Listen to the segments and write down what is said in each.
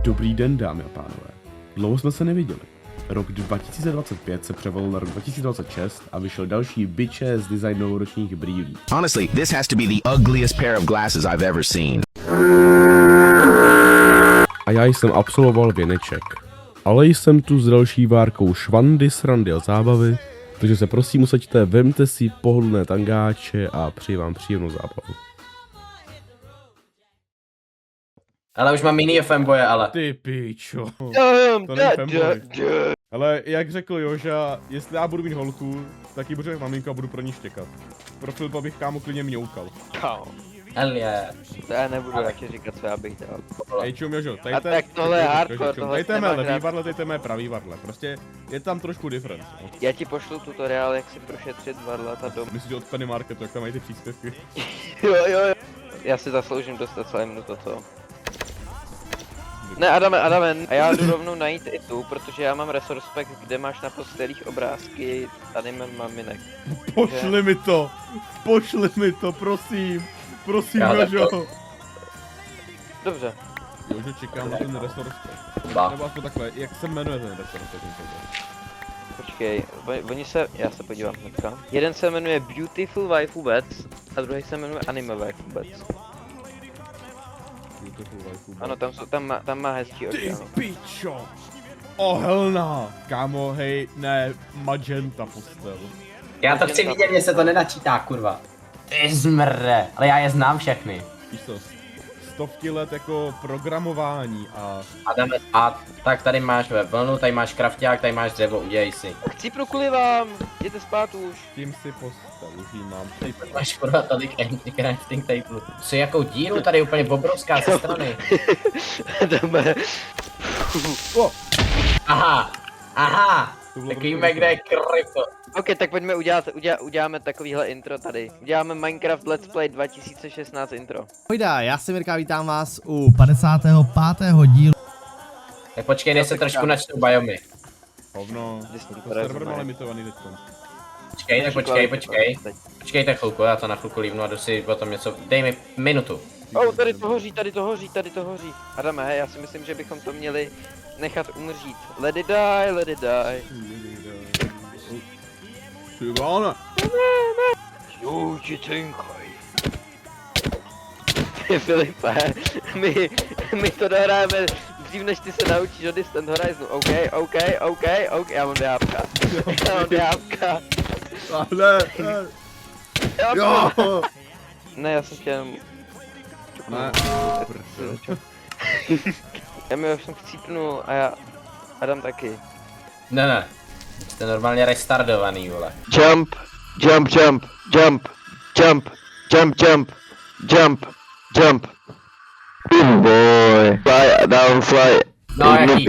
Dobrý den, dámy a pánové. Dlouho jsme se neviděli. Rok 2025 se převolil na rok 2026 a vyšel další biče z design novoročních brýlí. Honestly, this has to be the ugliest pair of glasses I've ever seen. A já jsem absolvoval věneček. Ale jsem tu s další várkou švandy, srandy a zábavy, takže se prosím usaďte, vemte si pohodlné tangáče a přeji vám příjemnou zábavu. Ale už mám jiný fanboje, ale. Ty pičo. To není fanboy. Ale jak řekl Joža, jestli já budu mít holku, tak ji budu mít maminku a budu pro ní štěkat. Pro Filipa bych kámo klidně mňoukal. Hell yeah. To já nebudu radši říkat, co já bych dal. Hej čum Jožo, A tak tohle je hardcore, tohle Dejte mé nemáš levý rád. varle, dejte mé pravý varle. Prostě je tam trošku difference. No. Já ti pošlu tutoriál, jak si prošetřit varlata doma. Myslím, že od Penny Marketu, jak tam mají ty příspěvky. Jo. Já si zasloužím dostat celé minuto to. Ne, Adame, a já jdu rovnou najít i tu, protože já mám resource pack, kde máš na postelích obrázky anime maminek. Pošli mi to, prosím Jožo. Dobře. Jožo, čekám na ten resource pack. Ba. Nebo aspoň takhle, jak se jmenuje ten resource pack? Počkej, já se podívám hnedka. Jeden se jmenuje Beautiful Waifu Beds a druhý se jmenuje Anime Waifu Beds. Ano, tam má hezčí oči, Ty ano. pičo! Ohelná! Kámo, hej, ne, magenta postel. Já to chci vidět, mně se to nenačítá, kurva. Ty zmrde, ale já je znám všechny. Víš co, stovky let jako programování a... Adame, a tak tady máš vlnu, tady máš krafťák, tady máš dřevo, udělej si. Chci prokuli vám, jděte spát už. Tím si postel, už jí mám. Tady máš kurva tady crafting table. Co jakou díru tady úplně obrovská ze strany. Jdeme. Aha, tak víme, kde je krypto. Ok, tak pojďme uděláme takovýhle intro tady. Uděláme Minecraft Let's Play 2016 intro. Hojda, já jsem Mirka, vítám vás u 55. dílu. Tak počkej, než se trošku načnou biomy. Hovno, Vždycky to to server rezumé. má limitovaný teďko. Počkej. Počkejte chvilku, já to na chvilku lívnu a jdu si o tom něco, dej mi minutu. Tady to hoří. Adame, hej, já si myslím, že bychom to měli nechat umřít. Let it die. Ty váne! Jo, ti cinkaj. Filipe, my to dohráme dřív, než ty se naučíš o Distant Horizonu. OK, já mám DHPka. Ale, jo! Ne, já jsem chtěl jenom... Ne, Já mi už jsem chcípnul a já... Adam taky. Ne. Jste normálně restardovaný, vole. Jump. Good boy. Fly. No jaký,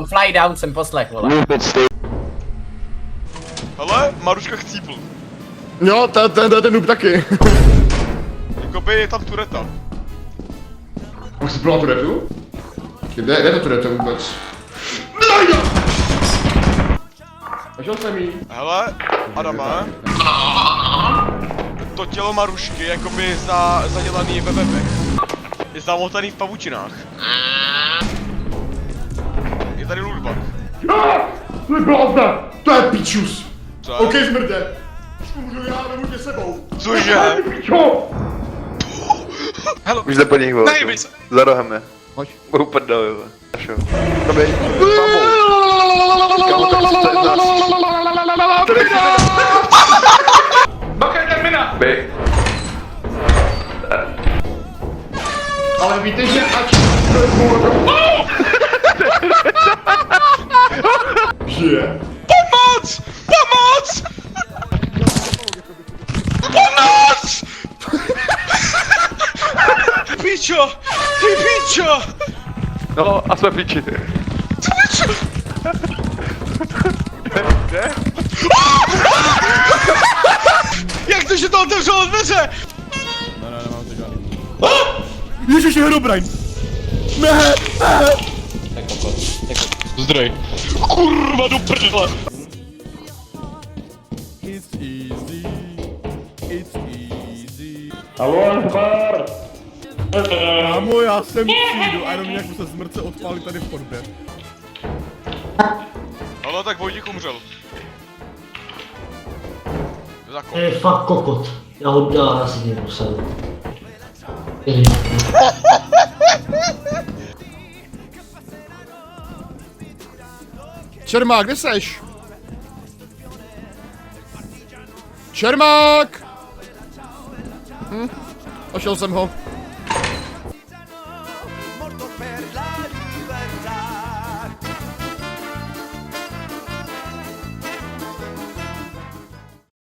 fly down jsem poslech, vole. Hele, Maruška chcípl. Jo, ten noob taky. Jakoby je tam tureta. Už jsi byla turetu? Kde to tureta vůbec? Našel jsem jí. Hele, Adame. To tělo Marušky je jakoby zadělaný ve webech. Je zamotaný v pavučinách. Je tady lootbug. To je blázna! To je pičus! Co je? OK, zmrde! Můžu já, vemu tě sebou! Cože? Pičo! Hele, Už jde po nich, vole. nejmi se. Za rohem je. Hoď. Budu prdel, jo. Našel. Tam je. Bakaj termina! By. Ale víte, že ať... Žije. Pomoc! Ty pičo! No, a jsme piči. Kde? Jak to, že to otevřelo dveře? Ne, nemám to žádný. Ježiši, Herobrine! Ne! Zdroj. Kurva do prdele! It's easy. Kámo, já sem přijdu a jenom nějak se zmrce odpálí tady v chodbě. Ale tak Vojtěch umřel. Zakop. To je fakt kokot. Já si mě musel. Čermák, kde seš? Čermák! Našel jsem ho.